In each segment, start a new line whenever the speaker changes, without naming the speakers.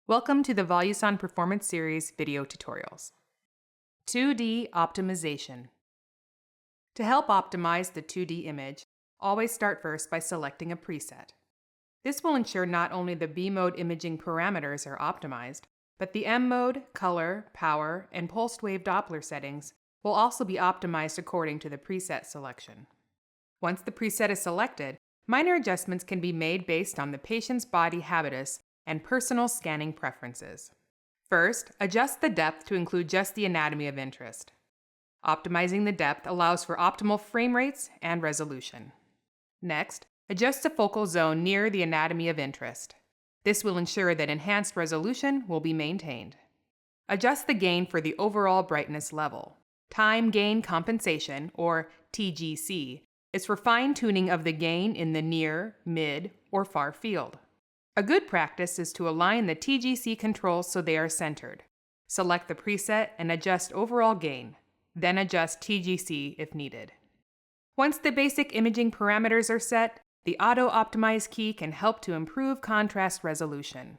Welcome to the Voluson Performance Series video tutorials. 2D optimization. To help optimize the 2D image, always start first by selecting a preset. This will ensure not only the B-mode imaging parameters are optimized, but the M-mode, color, power, and pulsed wave Doppler settings will also be optimized according to the preset selection. Once the preset is selected, minor adjustments can be made based on the patient's body habitus and personal scanning preferences. First, adjust the depth to include just the anatomy of interest. Optimizing the depth allows for optimal frame rates and resolution. Next, adjust the focal zone near the anatomy of interest. This will ensure that enhanced resolution will be maintained. Adjust the gain for the overall brightness level. Time gain compensation, or TGC, is for fine-tuning of the gain in the near, mid, or far field. A good practice is to align the TGC controls so they are centered. Select the preset and adjust overall gain, then adjust TGC if needed. Once the basic imaging parameters are set, the Auto Optimize key can help to improve contrast resolution.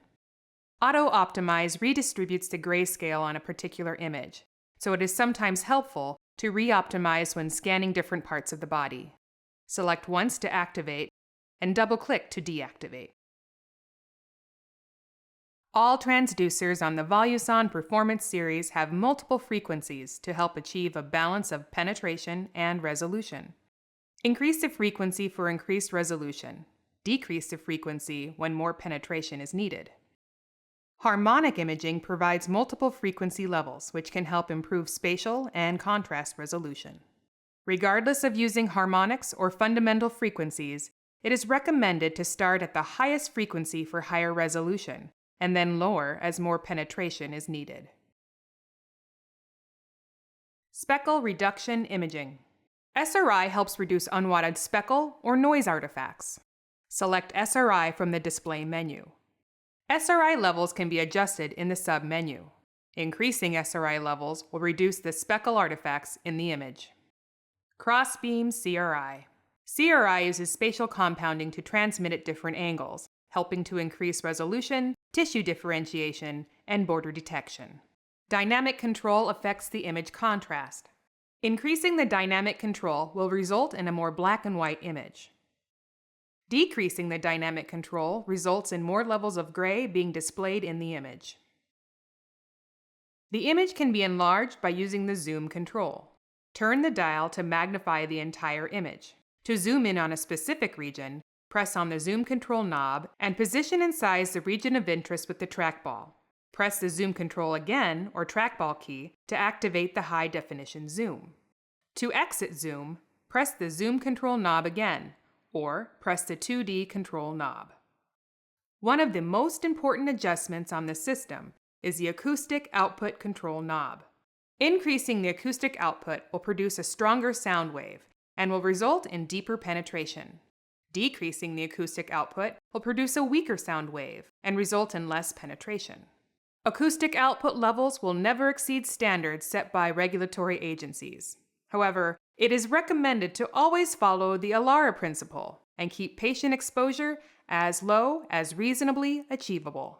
Auto Optimize redistributes the grayscale on a particular image, so it is sometimes helpful to re-optimize when scanning different parts of the body. Select once to activate and double-click to deactivate. All transducers on the Voluson Performance Series have multiple frequencies to help achieve a balance of penetration and resolution. Increase the frequency for increased resolution. Decrease the frequency when more penetration is needed. Harmonic imaging provides multiple frequency levels, which can help improve spatial and contrast resolution. Regardless of using harmonics or fundamental frequencies, it is recommended to start at the highest frequency for higher resolution, and then lower as more penetration is needed. Speckle reduction imaging. SRI helps reduce unwanted speckle or noise artifacts. Select SRI from the display menu. SRI levels can be adjusted in the sub-menu. Increasing SRI levels will reduce the speckle artifacts in the image. Crossbeam CRI. CRI uses spatial compounding to transmit at different angles, helping to increase resolution, tissue differentiation, and border detection. Dynamic control affects the image contrast. Increasing the dynamic control will result in a more black and white image. Decreasing the dynamic control results in more levels of gray being displayed in the image. The image can be enlarged by using the zoom control. Turn the dial to magnify the entire image. To zoom in on a specific region, press on the zoom control knob and position and size the region of interest with the trackball. Press the zoom control again, or trackball key, to activate the high definition zoom. To exit zoom, press the zoom control knob again, or press the 2D control knob. One of the most important adjustments on the system is the acoustic output control knob. Increasing the acoustic output will produce a stronger sound wave and will result in deeper penetration. Decreasing the acoustic output will produce a weaker sound wave and result in less penetration. Acoustic output levels will never exceed standards set by regulatory agencies. However, it is recommended to always follow the ALARA principle and keep patient exposure as low as reasonably achievable.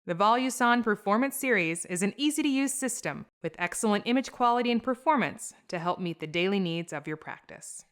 The Voluson Performance Series is an easy-to-use system with excellent image quality and performance to help meet the daily needs of your practice.